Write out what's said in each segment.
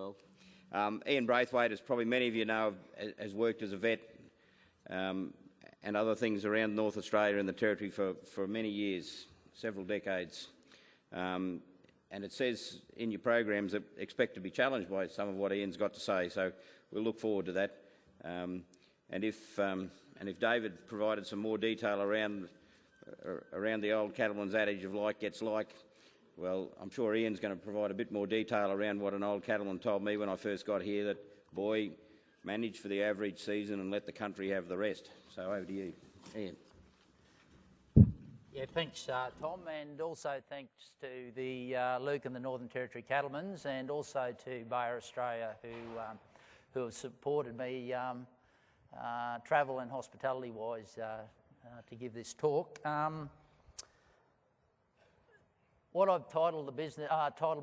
Well, Ian Braithwaite, as probably many of you know, has worked as a vet and other things around North Australia and the Territory for many years, several decades. And it says in your programs that expect to be challenged by some of what Ian's got to say, so we'll look forward to that. And if David provided some more detail around the old cattleman's adage of like gets like, well, I'm sure Ian's going to provide a bit more detail around what an old cattleman told me when I first got here, that, boy, manage for the average season and let the country have the rest. So over to you, Ian. Yeah, thanks, Tom, and also thanks to the Luke and the Northern Territory Cattlemen's, and also to Bayer Australia, who have supported me travel and hospitality-wise to give this talk. What I've titled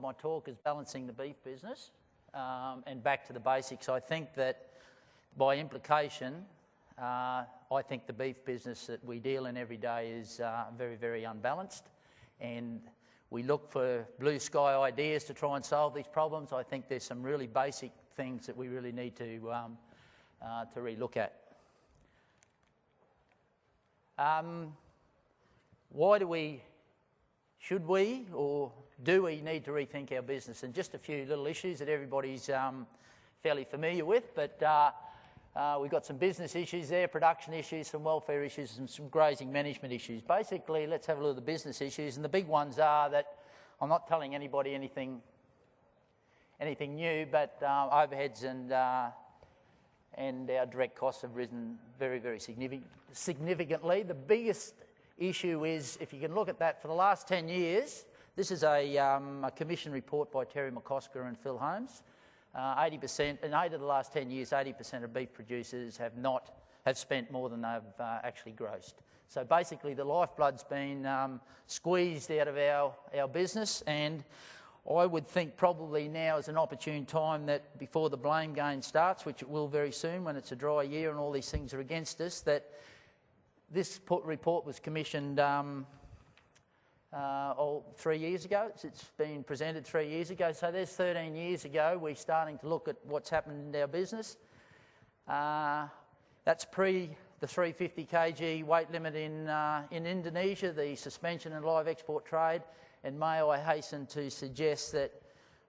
my talk is Balancing the Beef Business and Back to the Basics. I think that by implication, I think the beef business that we deal in every day is very, very unbalanced, and we look for blue sky ideas to try and solve these problems. I think there's some really basic things that we really need to re-look at. Should we or do we need to rethink our business? And just a few little issues that everybody's fairly familiar with, but we've got some business issues there, production issues, some welfare issues, and some grazing management issues. Basically, let's have a look at the business issues, and the big ones are that I'm not telling anybody anything new, but overheads and our direct costs have risen very, very significantly. The biggest issue is, if you can look at that, for the last 10 years, this is a commission report by Terry McCosker and Phil Holmes. 80%, in 8 of the last 10 years, 80% of beef producers have spent more than they've actually grossed. So basically, the lifeblood's been squeezed out of our business, and I would think probably now is an opportune time that before the blame game starts, which it will very soon when it's a dry year and all these things are against us, that this report was commissioned 3 years ago. It's been presented 3 years ago. So there's 13 years ago we're starting to look at what's happened in our business. That's pre the 350 kg weight limit in Indonesia, the suspension and live export trade. And may I hasten to suggest that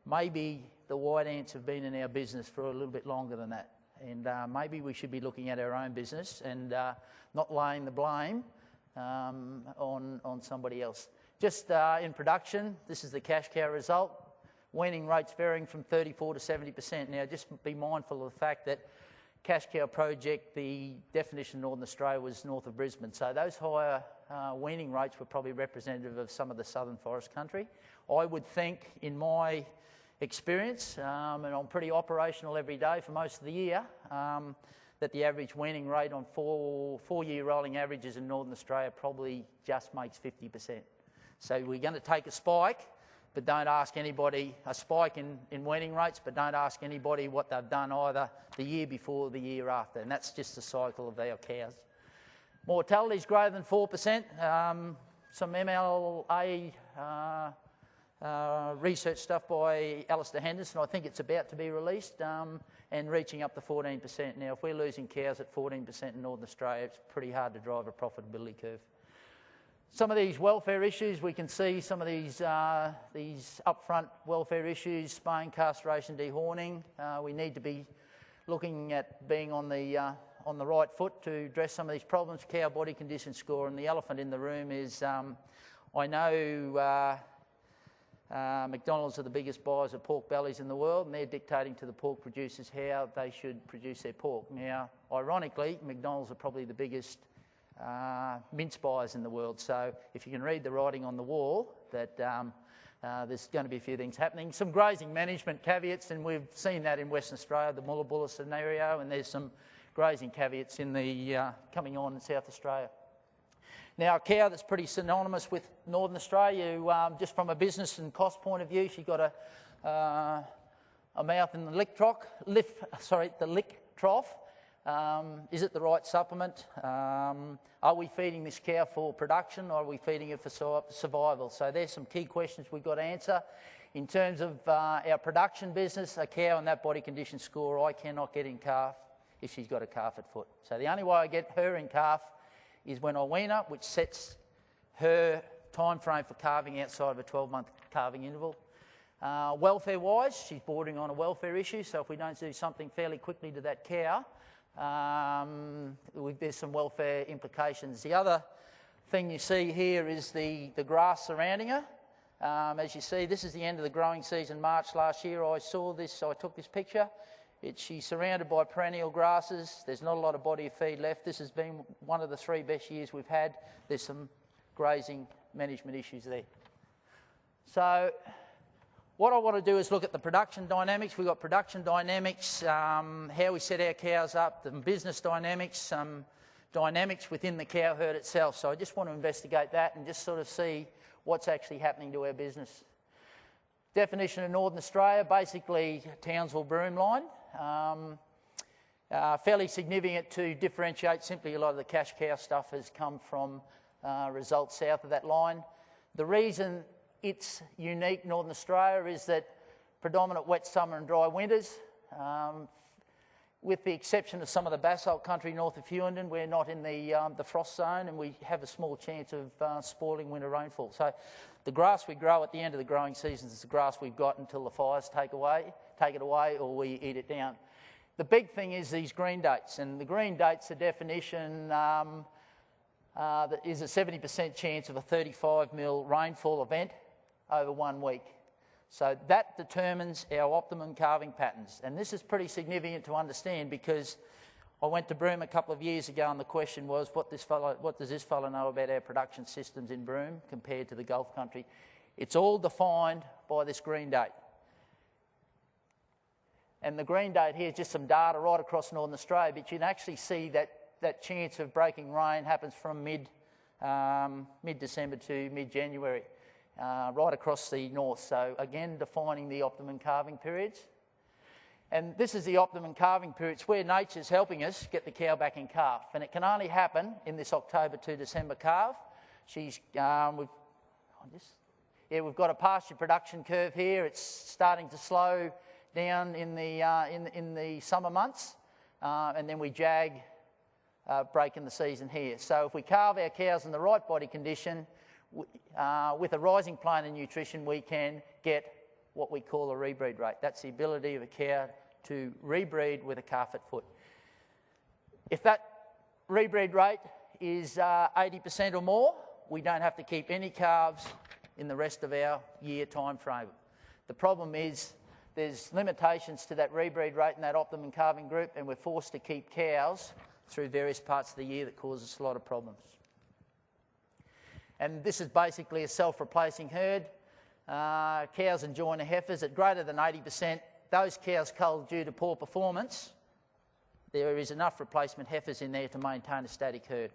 maybe the white ants have been in our business for a little bit longer than that. And maybe we should be looking at our own business and not laying the blame on somebody else. Just in production, this is the cash cow result. Weaning rates varying from 34 to 70%. Now, just be mindful of the fact that cash cow project, the definition in Northern Australia was north of Brisbane. So those higher weaning rates were probably representative of some of the southern forest country. I would think, in my experience, and I'm pretty operational every day for most of the year, that the average weaning rate on four-year rolling averages in Northern Australia probably just makes 50%. So we're going to take a spike, but don't ask anybody, a spike in weaning rates, but don't ask anybody what they've done either the year before or the year after, and that's just the cycle of our cows. Mortality is greater than 4%. Some MLA research stuff by Alistair Henderson, I think it's about to be released, and reaching up to 14%. Now, if we're losing cows at 14% in Northern Australia, it's pretty hard to drive a profitability curve. Some of these welfare issues, we can see some of these upfront welfare issues, spaying, castration, dehorning. We need to be looking at being on the right foot to address some of these problems. Cow body condition score, and the elephant in the room is, I know McDonald's are the biggest buyers of pork bellies in the world, and they're dictating to the pork producers how they should produce their pork. Now, ironically, McDonald's are probably the biggest mince buyers in the world. So if you can read the writing on the wall, that there's going to be a few things happening. Some grazing management caveats, and we've seen that in Western Australia, the Mullabulla scenario, and there's some grazing caveats in the coming on in South Australia. Now, a cow that's pretty synonymous with Northern Australia, just from a business and cost point of view, she's got a mouth in the lick trough. Is it the right supplement? Are we feeding this cow for production, or are we feeding it for survival? So there's some key questions we've got to answer. In terms of our production business, a cow in that body condition score, I cannot get in calf if she's got a calf at foot. So the only way I get her in calf is when I wean her, which sets her time frame for calving outside of a 12-month calving interval. Welfare-wise, she's bordering on a welfare issue, so if we don't do something fairly quickly to that cow, there's some welfare implications. The other thing you see here is the grass surrounding her. As you see, this is the end of the growing season, March last year. I saw this, so I took this picture. She's surrounded by perennial grasses. There's not a lot of body of feed left. This has been one of the 3 best years we've had. There's some grazing management issues there. So what I want to do is look at the production dynamics. We've got production dynamics, how we set our cows up, the business dynamics, some dynamics within the cow herd itself. So I just want to investigate that and just sort of see what's actually happening to our business. Definition of Northern Australia, basically Townsville broom line. Fairly significant to differentiate. Simply a lot of the cash cow stuff has come from results south of that line. The reason it's unique, Northern Australia, is that predominant wet summer and dry winters. With the exception of some of the basalt country north of Hughenden, we're not in the frost zone, and we have a small chance of spoiling winter rainfall. So the grass we grow at the end of the growing season is the grass we've got until the fires take it away, or we eat it down. The big thing is these green dates, and the green dates, the definition that is a 70% chance of a 35 mil rainfall event over 1 week. So that determines our optimum calving patterns. And this is pretty significant to understand, because I went to Broome a couple of years ago and the question was, what does this fellow know about our production systems in Broome compared to the Gulf country? It's all defined by this green date. And the green date here is just some data right across Northern Australia, but you can actually see that chance of breaking rain happens from mid-December to mid-January. Right across the north. So again, defining the optimum calving periods. And this is the optimum calving periods where nature's helping us get the cow back in calf. And it can only happen in this October to December calf. We've got a pasture production curve here. It's starting to slow down in the summer months, and then we jag break in the season here. So if we calve our cows in the right body condition, with a rising plane of nutrition, we can get what we call a rebreed rate. That's the ability of a cow to rebreed with a calf at foot. If that rebreed rate is 80% or more, we don't have to keep any calves in the rest of our year time frame. The problem is there's limitations to that rebreed rate in that optimum calving group, and we're forced to keep cows through various parts of the year that causes a lot of problems. And this is basically a self-replacing herd. Cows and joiner heifers at greater than 80%. Those cows culled due to poor performance, there is enough replacement heifers in there to maintain a static herd.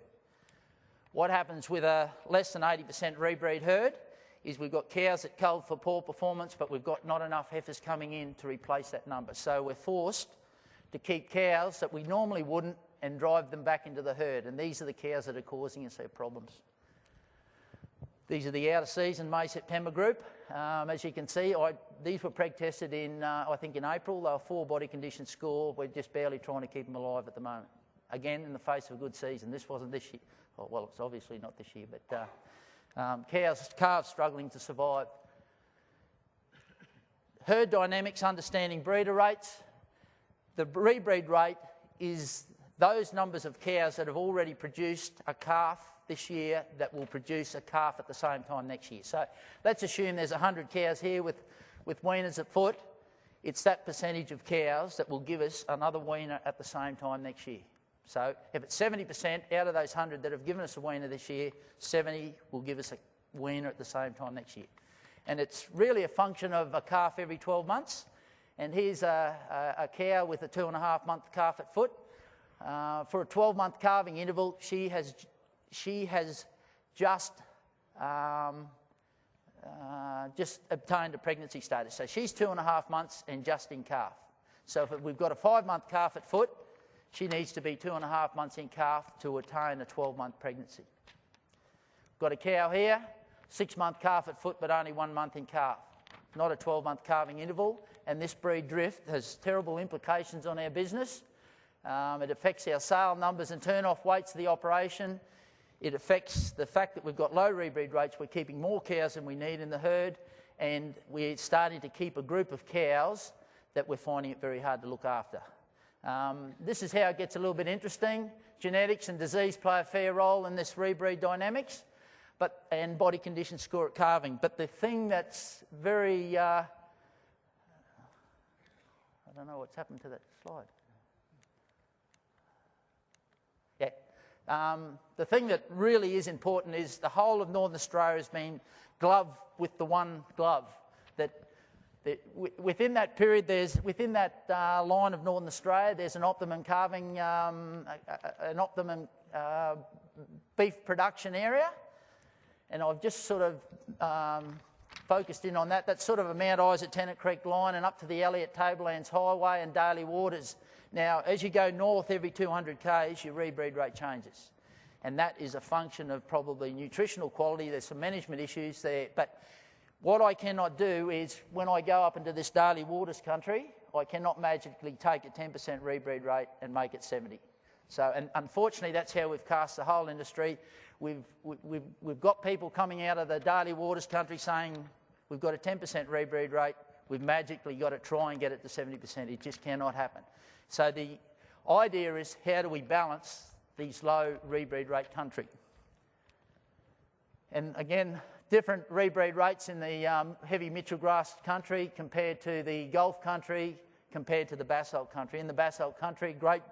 What happens with a less than 80% rebreed herd is we've got cows that culled for poor performance, but we've got not enough heifers coming in to replace that number. So we're forced to keep cows that we normally wouldn't and drive them back into the herd. And these are the cows that are causing us our problems. These are the out-of-season May-September group. As you can see, these were preg tested in, I think in April. They were 4 body condition score. We're just barely trying to keep them alive at the moment. Again, in the face of a good season. This wasn't this year. Oh, well, it's obviously not this year, but calves struggling to survive. Herd dynamics, understanding breeder rates. The rebreed rate is those numbers of cows that have already produced a calf this year that will produce a calf at the same time next year. So let's assume there's 100 cows here with weaners at foot. It's that percentage of cows that will give us another weaner at the same time next year. So if it's 70% out of those 100 that have given us a weaner this year, 70 will give us a weaner at the same time next year. And it's really a function of a calf every 12 months. And here's a cow with a 2.5-month calf at foot. For a 12-month calving interval, she has just obtained a pregnancy status. So she's 2.5 months and just in calf. So if we've got a 5-month calf at foot, she needs to be 2.5 months in calf to attain a 12-month pregnancy. Got a cow here, 6-month calf at foot, but only 1 month in calf. not a 12-month calving interval, and this breed drift has terrible implications on our business. It affects our sale numbers and turn-off weights of the operation. It affects the fact that we've got low rebreed rates. We're keeping more cows than we need in the herd, and we're starting to keep a group of cows that we're finding it very hard to look after. This is how it gets a little bit interesting. Genetics and disease play a fair role in this rebreed dynamics, and body condition score at calving. But the thing that's very... I don't know what's happened to that slide. Yeah. The thing that really is important is the whole of Northern Australia has been glove with the one glove. Within that period, within that line of Northern Australia, there's an optimum calving, an optimum beef production area, and I've just sort of focused in on that. That's sort of a Mount Isa Tennant Creek line and up to the Elliott Tablelands Highway and Daly Waters. Now, as you go north every 200 k's, your rebreed rate changes, and that is a function of probably nutritional quality. There's some management issues there, but what I cannot do is, when I go up into this Daly Waters country, I cannot magically take a 10% rebreed rate and make it 70. So, and unfortunately, that's how we've cast the whole industry. We've got people coming out of the Daly Waters country saying, we've got a 10% rebreed rate, we've magically got to try and get it to 70%. It just cannot happen. So the idea is, how do we balance these low rebreed rate country? And again, different rebreed rates in the heavy Mitchell grass country compared to the Gulf country, compared to the basalt country. In the basalt country, great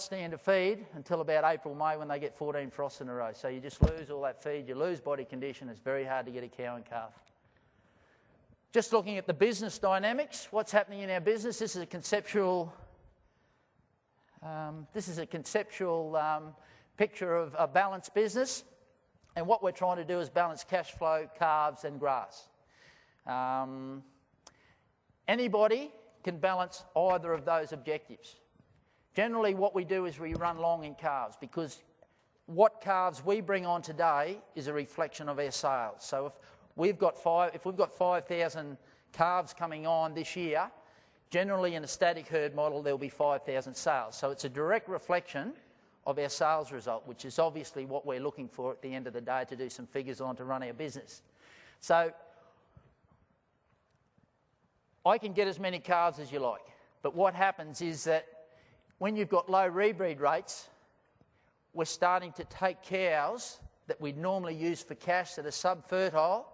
standard feed until about April, May, when they get 14 frosts in a row. So you just lose all that feed, you lose body condition. It's very hard to get a cow and calf. Just looking at the business dynamics, what's happening in our business. This is a conceptual picture of a balanced business. And what we're trying to do is balance cash flow, calves and grass. Anybody can balance either of those objectives. Generally what we do is we run long in calves, because what calves we bring on today is a reflection of our sales. So if we've got 5,000 calves coming on this year, generally in a static herd model there'll be 5,000 sales. So it's a direct reflection of our sales result, which is obviously what we're looking for at the end of the day to do some figures on to run our business. So I can get as many calves as you like, but what happens is that when you've got low rebreed rates, we're starting to take cows that we'd normally use for cash that are sub-fertile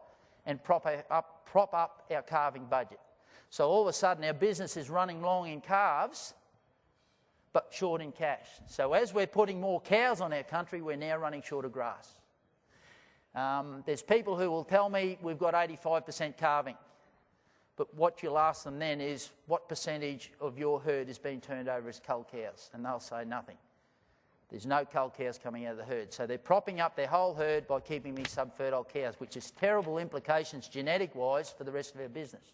and prop up our calving budget. So all of a sudden our business is running long in calves but short in cash. So as we're putting more cows on our country, we're now running short of grass. There's people who will tell me we've got 85% calving, but what you'll ask them then is, what percentage of your herd is being turned over as cull cows? And they'll say nothing. There's no cull cows coming out of the herd. So they're propping up their whole herd by keeping these sub-fertile cows, which has terrible implications genetic-wise for the rest of our business.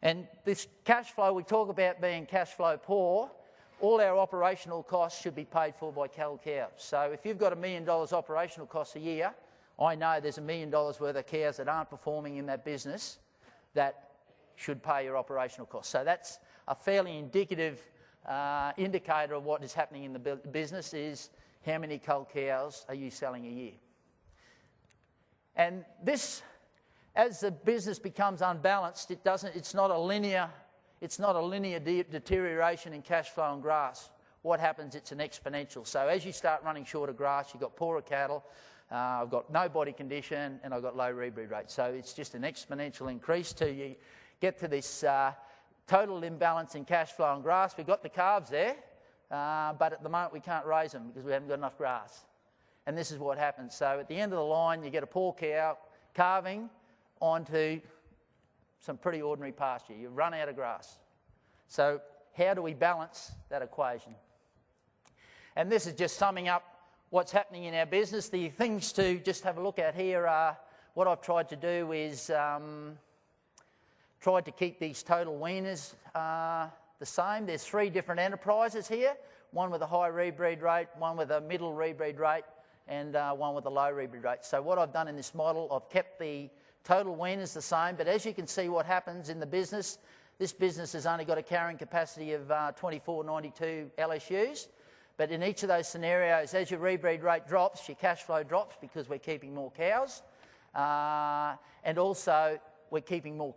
And this cash flow, we talk about being cash flow poor. All our operational costs should be paid for by cull cows. So if you've got $1 million operational costs a year, I know there's $1 million worth of cows that aren't performing in that business that should pay your operational costs. So that's a fairly indicative indicator of what is happening in the business, is how many cull cows are you selling a year. And this, as the business becomes unbalanced, it's not a linear deterioration in cash flow and grass. What happens? It's an exponential. So as you start running short of grass, you've got poorer cattle, I've got no body condition, and I've got low rebreed rate. So it's just an exponential increase till you get to this total imbalance in cash flow and grass. We've got the calves there, but at the moment we can't raise them because we haven't got enough grass. And this is what happens. So at the end of the line, you get a poor cow calving onto some pretty ordinary pasture. You run out of grass. So how do we balance that equation? And this is just summing up what's happening in our business. The things to just have a look at here are, what I've tried to do is tried to keep these total weaners the same. There's 3 different enterprises here, one with a high rebreed rate, one with a middle rebreed rate, and one with a low rebreed rate. So what I've done in this model, I've kept the Total weaner's the same, but as you can see what happens in the business, this business has only got a carrying capacity of 2492 LSUs. But in each of those scenarios, as your rebreed rate drops, your cash flow drops because we're keeping more cows. And also, we're keeping more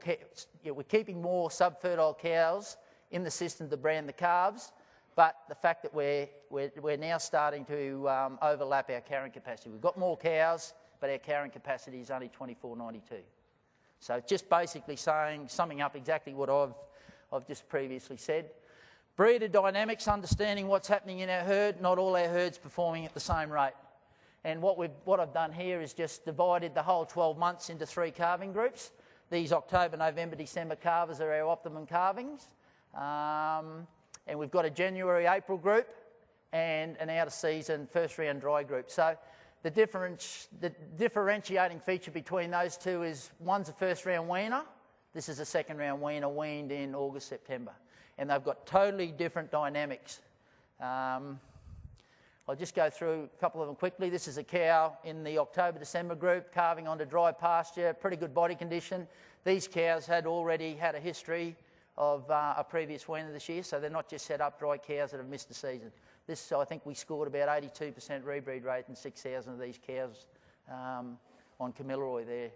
subfertile cows in the system to brand the calves. But the fact that we're now starting to overlap our carrying capacity. We've got more cows, but our carrying capacity is only 2492. So just basically summing up exactly what I've just previously said. Breeder dynamics, understanding what's happening in our herd. Not all our herds performing at the same rate. And what I've done here is just divided the whole 12 months into 3 calving groups. These October, November, December calvers are our optimum calvings. And we've got a January, April group and an out-of-season first round dry group. So the differentiating feature between those two is one's a first round weaner. This is a second round weaner weaned in August, September. And they've got totally different dynamics. I'll just go through a couple of them quickly. This is a cow in the October-December group, calving onto dry pasture, pretty good body condition. These cows had already had a history of a previous weaner this year, so they're not just set up dry cows that have missed the season. This, I think we scored about 82% rebreed rate and 6,000 of these cows on Kamilaroi there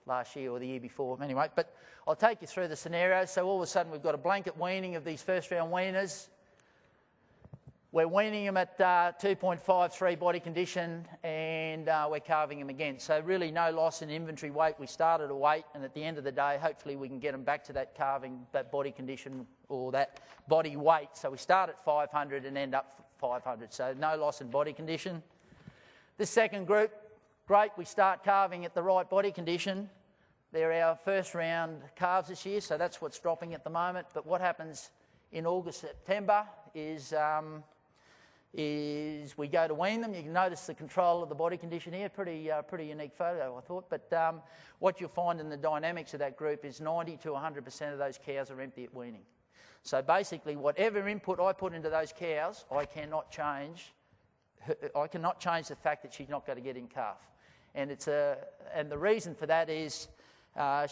last year or the year before. Anyway, but I'll take you through the scenarios. So all of a sudden we've got a blanket weaning of these first round weaners. We're weaning them at 2.53 body condition and we're calving them again. So really no loss in inventory weight. We start at a weight and at the end of the day, hopefully we can get them back to that calving, that body condition or that body weight. So we start at 500 and end up 500. So no loss in body condition. This second group, great. We start calving at the right body condition. They're our first round calves this year, so that's what's dropping at the moment. But what happens in August, September is we go to wean them. You can notice the control of the body condition here. Pretty unique photo, I thought. But what you'll find in the dynamics of that group is 90 to 100% of those cows are empty at weaning. So basically, whatever input I put into those cows, I cannot change the fact that she's not going to get in calf. And the reason for that is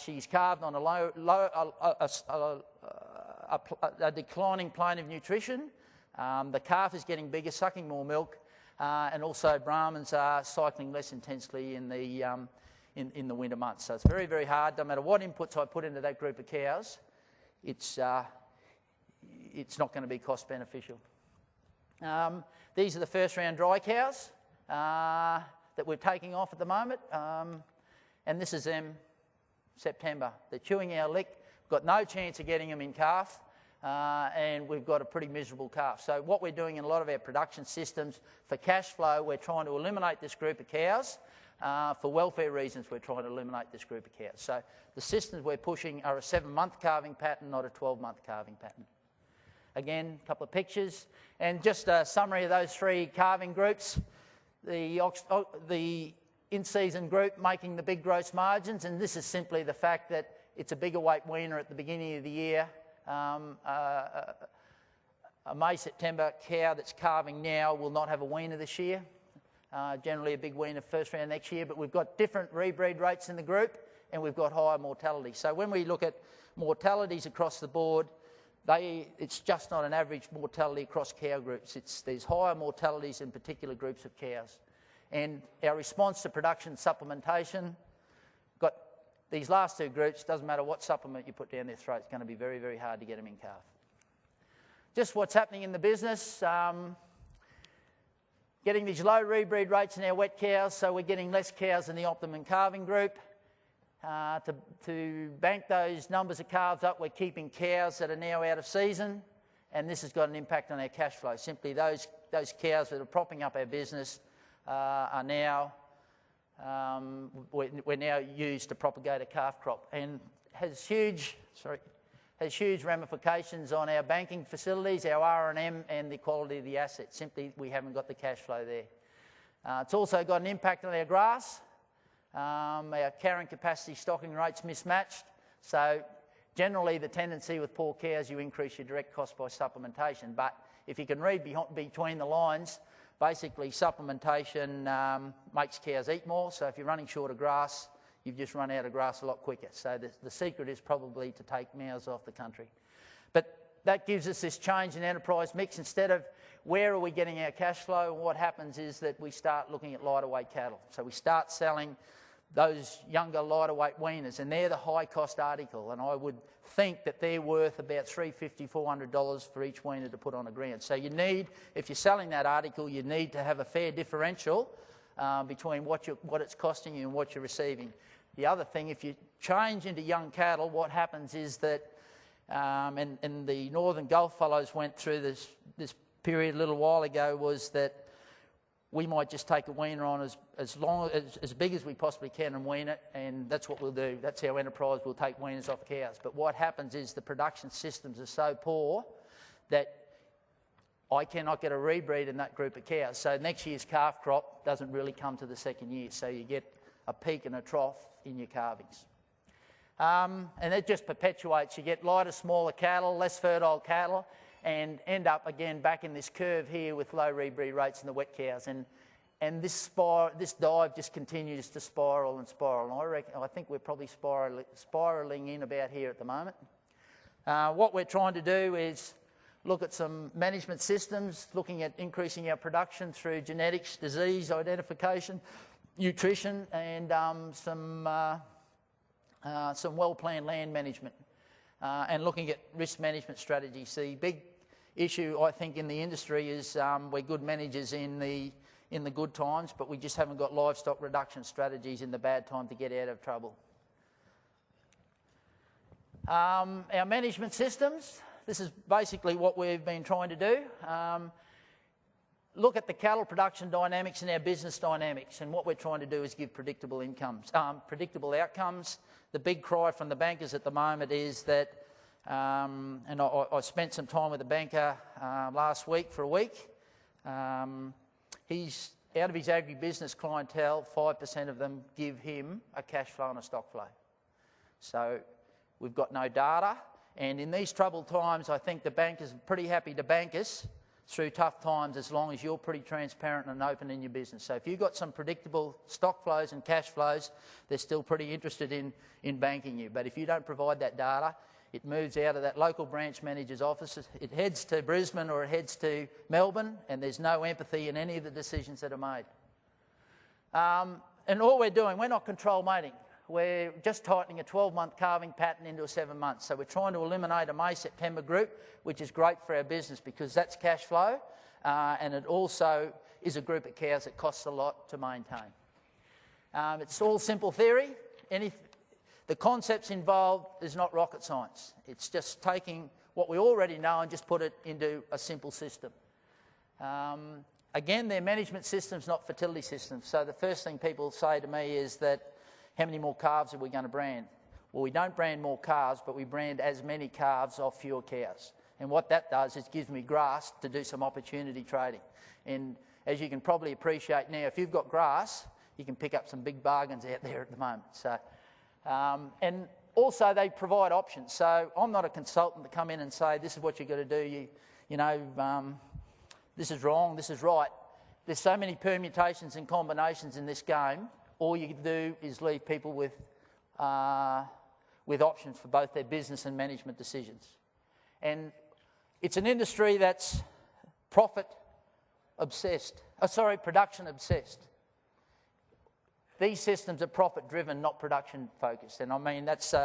she's calved on a declining plane of nutrition. The calf is getting bigger, sucking more milk, and also Brahmins are cycling less intensely in the winter months. So it's very, very hard. No matter what inputs I put into that group of cows, it's not going to be cost beneficial. These are the first round dry cows that we're taking off at the moment, and this is them September. They're chewing our lick. We've got no chance of getting them in calf. And we've got a pretty miserable calf. So what we're doing in a lot of our production systems for cash flow, we're trying to eliminate this group of cows. For welfare reasons, we're trying to eliminate this group of cows. So the systems we're pushing are a 7-month calving pattern, not a 12-month calving pattern. Again, a couple of pictures. And just a summary of those 3 calving groups. The in-season group making the big gross margins, and this is simply the fact that it's a bigger weight weaner at the beginning of the year. A May-September cow that's calving now will not have a weaner this year. Generally a big weaner first round next year, but we've got different rebreed rates in the group and we've got higher mortality. So when we look at mortalities across the board, it's just not an average mortality across cow groups. There's higher mortalities in particular groups of cows. And our response to production supplementation, got these last 2 groups, doesn't matter what supplement you put down their throat, it's going to be very, very hard to get them in calf. Just what's happening in the business, getting these low rebreed rates in our wet cows, so we're getting less cows in the optimum calving group. To bank those numbers of calves up, we're keeping cows that are now out of season, and this has got an impact on our cash flow. Simply those cows that are propping up our business are now we're now used to propagate a calf crop, and has huge ramifications on our banking facilities, our R&M, and the quality of the asset. Simply, we haven't got the cash flow there. It's also got an impact on our grass. Our carrying capacity stocking rates mismatched. So generally the tendency with poor cows, you increase your direct cost by supplementation. But if you can read between the lines, basically supplementation makes cows eat more. So if you're running short of grass, you've just run out of grass a lot quicker. So the secret is probably to take mows off the country. But that gives us this change in enterprise mix. Instead of where are we getting our cash flow, what happens is that we start looking at lighter weight cattle. So we start selling those younger, lighter weight weaners, and they're the high cost article, and I would think that they're worth about $350, $400 for each weaner to put on the ground. So you need, if you're selling that article, you need to have a fair differential between what it's costing you and what you're receiving. The other thing, if you change into young cattle, what happens is that, and the Northern Gulf fellows went through this period a little while ago, was that we might just take a weaner on as big as we possibly can and wean it, and that's what we'll do. That's our enterprise. We'll take weaners off cows. But what happens is the production systems are so poor that I cannot get a rebreed in that group of cows. So next year's calf crop doesn't really come to the second year. So you get a peak and a trough in your calvings. And it just perpetuates. You get lighter, smaller cattle, less fertile cattle, and end up again back in this curve here with low rebreed rates in the wet cows, and this dive just continues to spiral and spiral. And I think we're probably spiralling in about here at the moment. What we're trying to do is look at some management systems, looking at increasing our production through genetics, disease identification, nutrition, and some well-planned land management. And looking at risk management strategies. The big issue, I think, in the industry is we're good managers in the good times, but we just haven't got livestock reduction strategies in the bad time to get out of trouble. Our management systems, this is basically what we've been trying to do. Look at the cattle production dynamics and our business dynamics, and what we're trying to do is give predictable outcomes. The big cry from the bankers at the moment is that, and I spent some time with a banker last week for a week. He's out of his agribusiness clientele, 5% of them give him a cash flow and a stock flow. So we've got no data, and in these troubled times, I think the bankers are pretty happy to bank us through tough times as long as you're pretty transparent and open in your business. So if you've got some predictable stock flows and cash flows, they're still pretty interested in banking you. But if you don't provide that data, it moves out of that local branch manager's office, it heads to Brisbane or it heads to Melbourne, and there's no empathy in any of the decisions that are made. And all we're doing, we're not control mating. We're just tightening a 12-month calving pattern into a 7 months. So we're trying to eliminate a May-September group, which is great for our business because that's cash flow, and it also is a group of cows that costs a lot to maintain. It's all simple theory. The concepts involved is not rocket science. It's just taking what we already know and just put it into a simple system. Again, they're management systems, not fertility systems. So the first thing people say to me is that, how many more calves are we going to brand? Well, we don't brand more calves, but we brand as many calves off fewer cows. And what that does is gives me grass to do some opportunity trading. And as you can probably appreciate now, if you've got grass, you can pick up some big bargains out there at the moment. So, and also they provide options. So I'm not a consultant to come in and say, this is what you've got to do. This is wrong, this is right. There's so many permutations and combinations in this game. All you can do is leave people with options for both their business and management decisions. And it's an industry that's production obsessed. These systems are profit driven, not production focused. And I mean, that's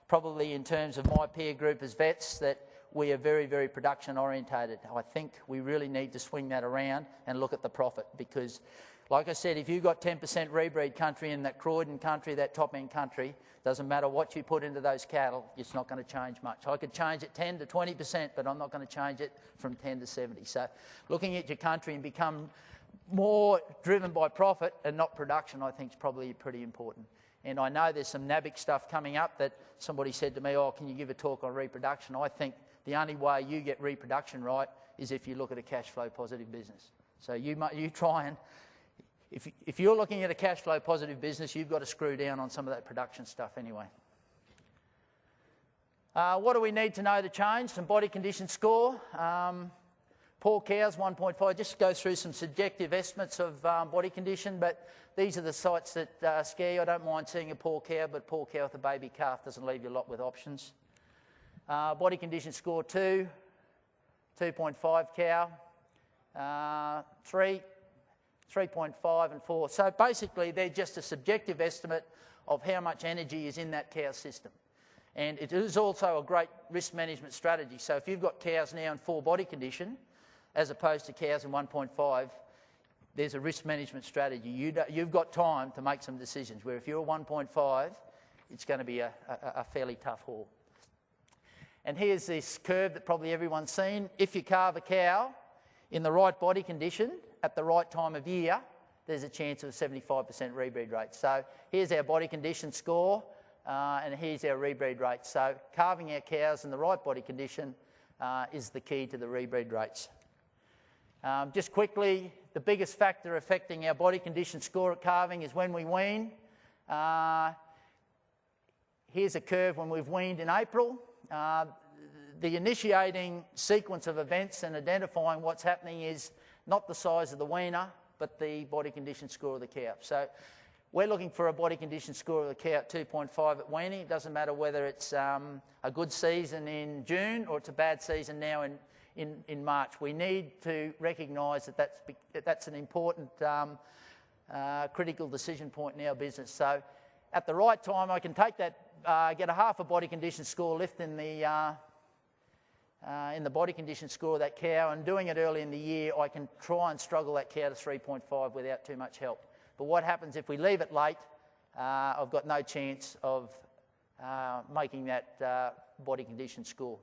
probably in terms of my peer group as vets, that we are very, very production orientated. I think we really need to swing that around and look at the profit, because like I said, if you've got 10% rebreed country in that Croydon country, that top-end country, doesn't matter what you put into those cattle, it's not going to change much. I could change it 10 to 20%, but I'm not going to change it from 10 to 70. So looking at your country and become more driven by profit and not production, I think is probably pretty important. And I know there's some NABIC stuff coming up that somebody said to me, oh, can you give a talk on reproduction? I think the only way you get reproduction right is if you look at a cash flow positive business. So you try and... If you're looking at a cash flow positive business, you've got to screw down on some of that production stuff anyway. What do we need to know to change? Some body condition score. Poor cows, 1.5. Just go through some subjective estimates of body condition, but these are the sites that scare you. I don't mind seeing a poor cow, but poor cow with a baby calf doesn't leave you a lot with options. Body condition score 2, 2.5 cow, 3, 3.5 and 4. So basically they're just a subjective estimate of how much energy is in that cow system. And it is also a great risk management strategy. So if you've got cows now in 4 body condition, as opposed to cows in 1.5, there's a risk management strategy. You've got time to make some decisions, where if you're a 1.5, it's going to be a fairly tough haul. And here's this curve that probably everyone's seen. If you calve a cow in the right body condition at the right time of year, there's a chance of a 75% rebreed rate. So here's our body condition score, and here's our rebreed rate. So calving our cows in the right body condition is the key to the rebreed rates. Just quickly, the biggest factor affecting our body condition score at calving is when we wean. Here's a curve when we've weaned in April. The initiating sequence of events and identifying what's happening is not the size of the weaner, but the body condition score of the cow. So we're looking for a body condition score of the cow at 2.5 at weaning. It doesn't matter whether it's a good season in June or it's a bad season now in March. We need to recognise that that's an important critical decision point in our business. So at the right time, I can take that, get a half a body condition score lift in the body condition score of that cow, and doing it early in the year, I can try and struggle that cow to 3.5 without too much help. But what happens if we leave it late? I've got no chance of making that body condition score.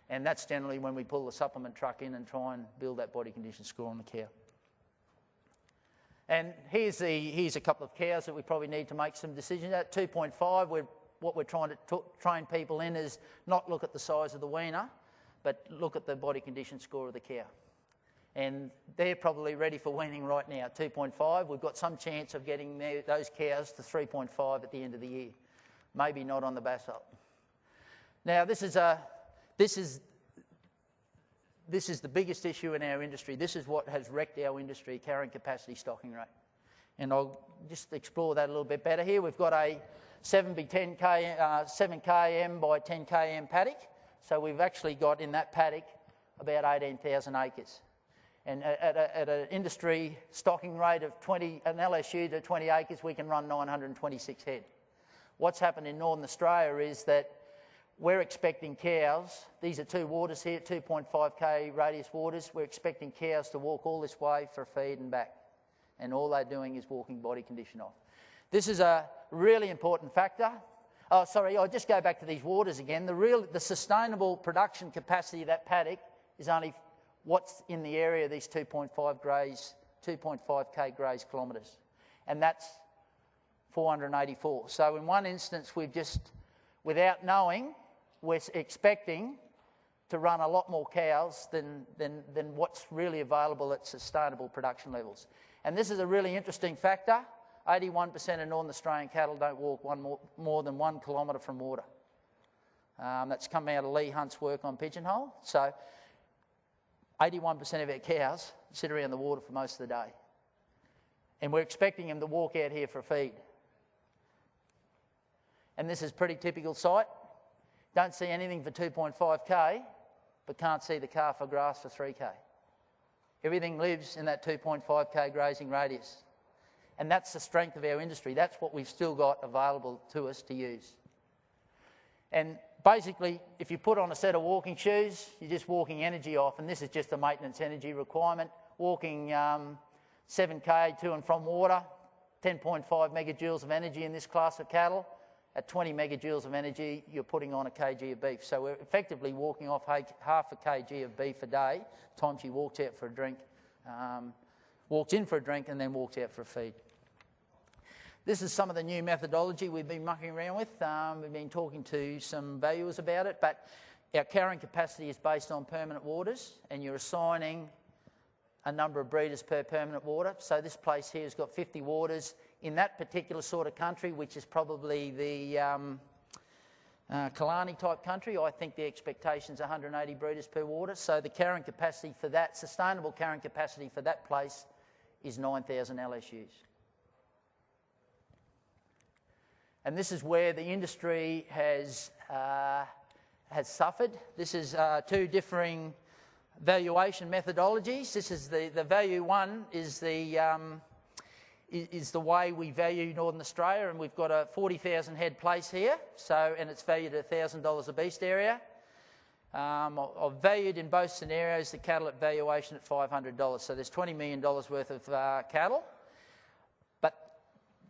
And that's generally when we pull the supplement truck in and try and build that body condition score on the cow. And here's a couple of cows that we probably need to make some decisions at. 2.5, what we're trying to train people in is not look at the size of the weaner, but look at the body condition score of the cow. And they're probably ready for weaning right now. 2.5, we've got some chance of getting those cows to 3.5 at the end of the year. Maybe not on the basalt. Now this is the biggest issue in our industry. This is what has wrecked our industry, carrying capacity stocking rate. And I'll just explore that a little bit better here. We've got a 7 km by 10 km paddock. So we've actually got in that paddock about 18,000 acres. And at an industry stocking rate of an LSU to 20 acres, we can run 926 head. What's happened in Northern Australia is that we're expecting cows, these are 2 waters here, 2.5k radius waters, we're expecting cows to walk all this way for a feed and back. And all they're doing is walking body condition off. This is a really important factor. Oh, sorry, I'll just go back to these waters again. The sustainable production capacity of that paddock is only what's in the area of these 2.5k graze kilometres. And that's 484. So in one instance, we've just, without knowing, we're expecting to run a lot more cows than what's really available at sustainable production levels. And this is a really interesting factor. 81% of Northern Australian cattle don't walk more than 1 kilometre from water. That's come out of Lee Hunt's work on pigeonhole. So 81% of our cows sit around the water for most of the day. And we're expecting them to walk out here for a feed. And this is a pretty typical site. Don't see anything for 2.5k, but can't see the calf or grass for 3k. Everything lives in that 2.5k grazing radius. And that's the strength of our industry. That's what we've still got available to us to use. And basically, if you put on a set of walking shoes, you're just walking energy off, and this is just a maintenance energy requirement. Walking 7k to and from water, 10.5 megajoules of energy in this class of cattle. At 20 megajoules of energy, you're putting on a kg of beef. So we're effectively walking off half a kg of beef a day, time she walks out for a drink, walks in for a drink and then walks out for a feed. This is some of the new methodology we've been mucking around with. We've been talking to some valuers about it, but our carrying capacity is based on permanent waters, and you're assigning a number of breeders per permanent water. So this place here has got 50 waters in that particular sort of country, which is probably the Killarney type country, I think the expectation is 180 breeders per water. So the carrying capacity for that, sustainable carrying capacity for that place is 9,000 LSUs. And this is where the industry has suffered. This is two differing valuation methodologies. This is the value one is the way we value Northern Australia, and we've got a 40,000 head place here, and it's valued at $1,000 a beast area. I've valued in both scenarios the cattle at valuation at $500, so there's $20 million worth of cattle. But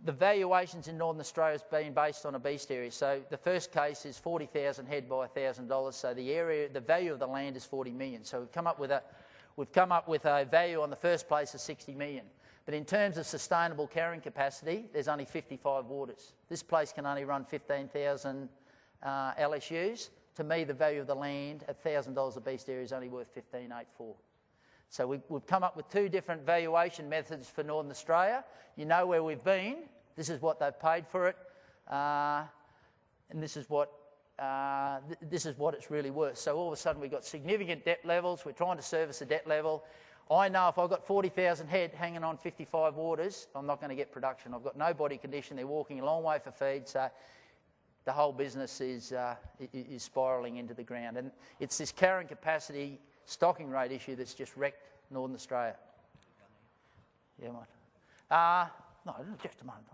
the valuations in Northern Australia has been based on a beast area. So the first case is 40,000 head by $1,000, so the value of the land is 40 million. So we've come up with a value on the first place of 60 million. But in terms of sustainable carrying capacity, there's only 55 waters. This place can only run 15,000 LSUs. To me, the value of the land at $1,000 a beast area is only worth 15,840. So we've come up with two different valuation methods for Northern Australia. You know where we've been. This is what they've paid for it, and this is what it's really worth. So all of a sudden we've got significant debt levels. We're trying to service the debt level. I know if I've got 40,000 head hanging on 55 waters, I'm not going to get production. I've got no body condition. They're walking a long way for feed. So the whole business is spiralling into the ground. And it's this carrying capacity stocking rate issue that's just wrecked Northern Australia. Yeah, mate. No, just a moment.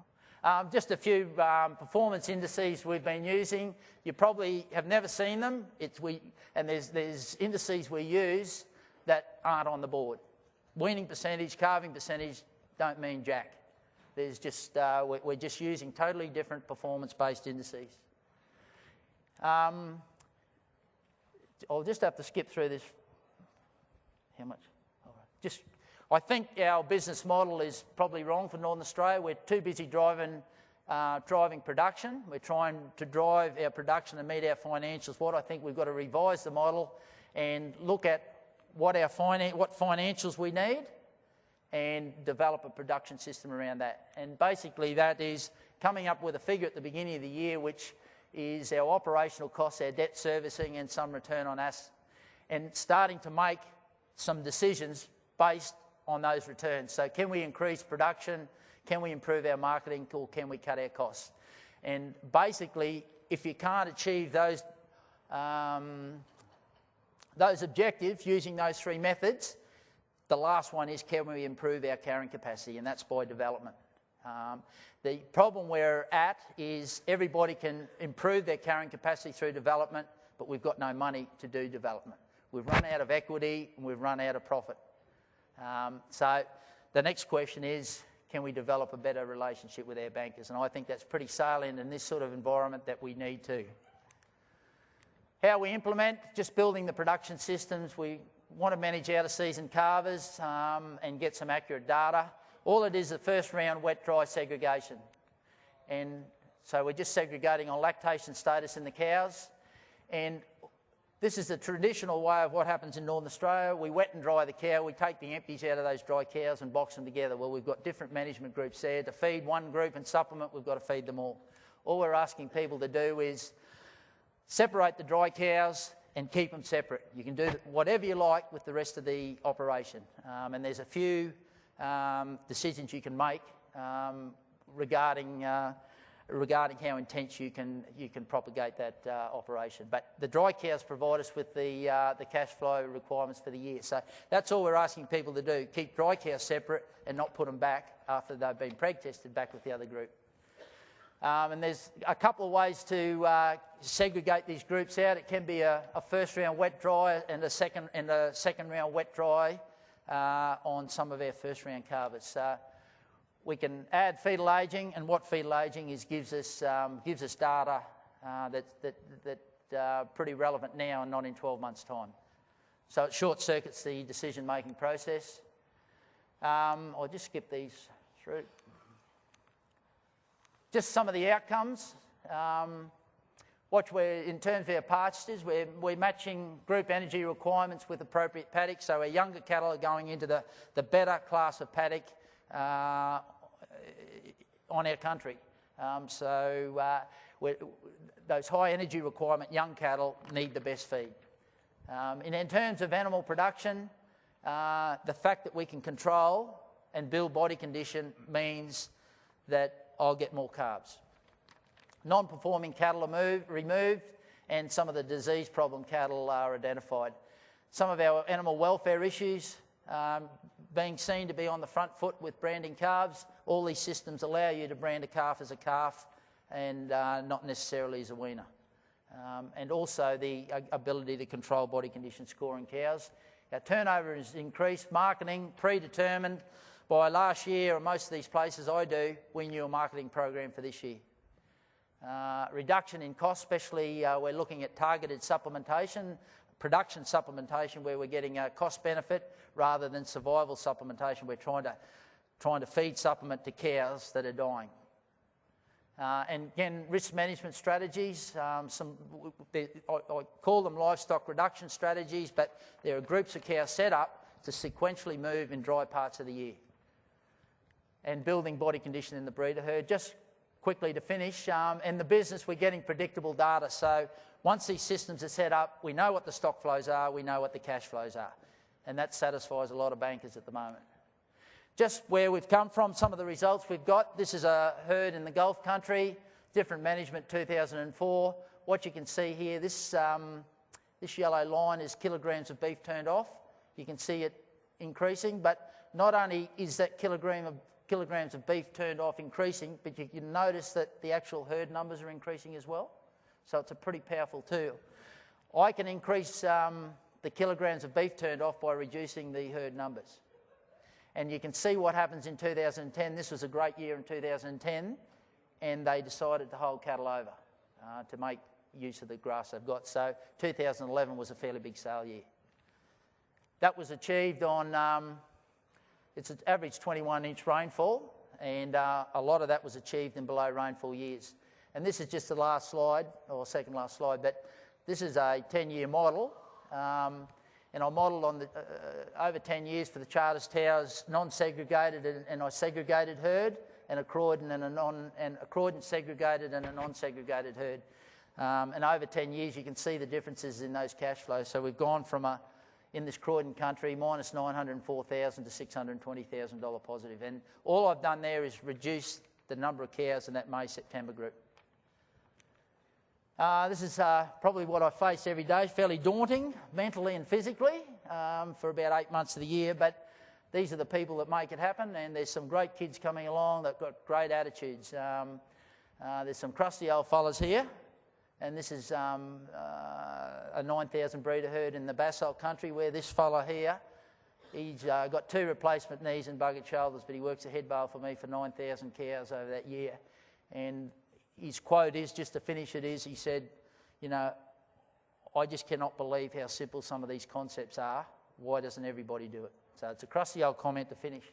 Just a few performance indices we've been using. You probably have never seen them. There's indices we use that aren't on the board. Weaning percentage, calving percentage don't mean jack. There's just we're just using totally different performance-based indices. I'll just have to skip through this. How much? All right. I think our business model is probably wrong for Northern Australia. We're too busy driving production. We're trying to drive our production and meet our financials. What I think we've got to revise the model and look at what financials we need and develop a production system around that. And basically that is coming up with a figure at the beginning of the year which is our operational costs, our debt servicing and some return on assets, and starting to make some decisions based on those returns. So can we increase production? Can we improve our marketing? Or can we cut our costs? And basically, if you can't achieve those objectives using those three methods, the last one is can we improve our carrying capacity, and that's by development. The problem we're at is everybody can improve their carrying capacity through development, but we've got no money to do development. We've run out of equity and we've run out of profit. So the next question is, can we develop a better relationship with our bankers? And I think that's pretty salient in this sort of environment that we need to. How we implement, just building the production systems. We want to manage out-of-season calvers and get some accurate data. All it is first round wet-dry segregation. And so we're just segregating on lactation status in the cows. And this is the traditional way of what happens in Northern Australia. We wet and dry the cow. We take the empties out of those dry cows and box them together. Well, we've got different management groups there. To feed one group and supplement, we've got to feed them all. All we're asking people to do is separate the dry cows and keep them separate. You can do whatever you like with the rest of the operation. And there's a few decisions you can make regarding how intense you can propagate that operation. But the dry cows provide us with the cash flow requirements for the year. So that's all we're asking people to do, keep dry cows separate and not put them back after they've been preg tested back with the other group. And there's a couple of ways to segregate these groups out. It can be a first round wet dry and a second round wet dry on some of our first round calvers. We can add fetal ageing, and what fetal ageing is gives us data that's pretty relevant now and not in 12 months' time. So it short circuits the decision making process. I'll just skip these through. Just some of the outcomes. In terms of our pastures, we're matching group energy requirements with appropriate paddock. So our younger cattle are going into the better class of paddock on our country. So those high energy requirement young cattle need the best feed. In terms of animal production, the fact that we can control and build body condition means that I'll get more calves. Non-performing cattle are removed, and some of the disease problem cattle are identified. Some of our animal welfare issues being seen to be on the front foot with branding calves. All these systems allow you to brand a calf as a calf and not necessarily as a weaner. And also the ability to control body condition scoring cows. Our turnover has increased. Marketing predetermined. By last year, and most of these places I do, we knew a marketing program for this year. Reduction in cost, especially we're looking at targeted supplementation, production supplementation where we're getting a cost benefit rather than survival supplementation. We're trying to feed supplement to cows that are dying. And again, risk management strategies, I call them livestock reduction strategies, but there are groups of cows set up to sequentially move in dry parts of the year. And building body condition in the breeder herd. Just quickly to finish, in the business we're getting predictable data. So once these systems are set up, we know what the stock flows are, we know what the cash flows are. And that satisfies a lot of bankers at the moment. Just where we've come from, some of the results we've got. This is a herd in the Gulf country, different management 2004. What you can see here, this yellow line is kilograms of beef turned off. You can see it increasing, but not only is that kilograms of beef turned off increasing, but you can notice that the actual herd numbers are increasing as well. So it's a pretty powerful tool. I can increase the kilograms of beef turned off by reducing the herd numbers. And you can see what happens in 2010. This was a great year in 2010, and they decided to hold cattle over to make use of the grass they've got. So 2011 was a fairly big sale year. That was achieved on, it's an average 21-inch rainfall, and a lot of that was achieved in below rainfall years. And this is just the last slide, or second last slide, but this is a 10-year model. And I modelled on the, over 10 years for the Charters Towers non-segregated and a segregated herd, and a Croydon and a Croydon segregated and a non-segregated herd. And over 10 years you can see the differences in those cash flows. So we've gone from in this Croydon country, minus $904,000 to $620,000 positive. And all I've done there is reduce the number of cows in that May-September group. This is probably what I face every day, fairly daunting, mentally and physically, for about 8 months of the year, but these are the people that make it happen, and there's some great kids coming along that got great attitudes. There's some crusty old fellas here, and this is a 9,000 breeder herd in the Basalt country, where this fella here, he's got 2 replacement knees and buggered shoulders, but he works a head bale for me for 9,000 cows over that year. And his quote is, just to finish it, is he said, you know, I just cannot believe how simple some of these concepts are. Why doesn't everybody do it? So it's a crusty old comment to finish.